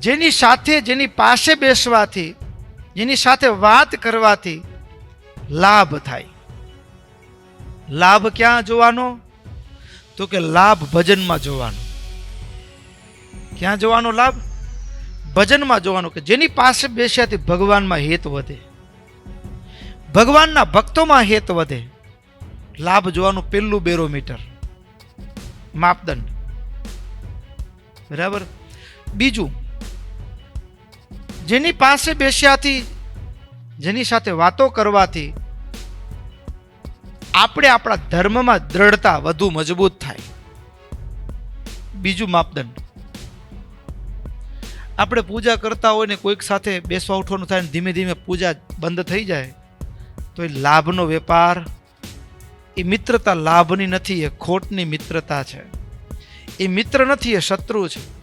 જેની સાથે, જેની પાસે બેસવાથી, જેની સાથે વાત કરવાથી લાભ થાય. લાભ ક્યાં જોવાનો? તો કે લાભ ભજનમાં જોવાનો. ક્યાં જોવાનો લાભ? ભજનમાં જોવાનો. કે જેની પાસે બેસ્યાથી ભગવાનમાં હેત વધે, ભગવાનના ભક્તોમાં હેત વધે. લાભ જોવાનું પહેલું બેરોમીટર, માપદંડ. બરાબર. બીજું, જેની પાસે બેસ્યાથી, જેની સાથે વાતો કરવાથી આપણે આપણા ધર્મમાં દ્રઢતા વધુ મજબૂત થાય. બીજું માપદંડ, આપણે પૂજા કરતા હોય ને કોઈક સાથે બેસવા ઉઠવાનું થાય ને ધીમે ધીમે પૂજા બંધ થઈ જાય તો એ લાભનો વેપાર, એ મિત્રતા લાભની નથી, એ ખોટની મિત્રતા છે. એ મિત્ર નથી, એ શત્રુ છે.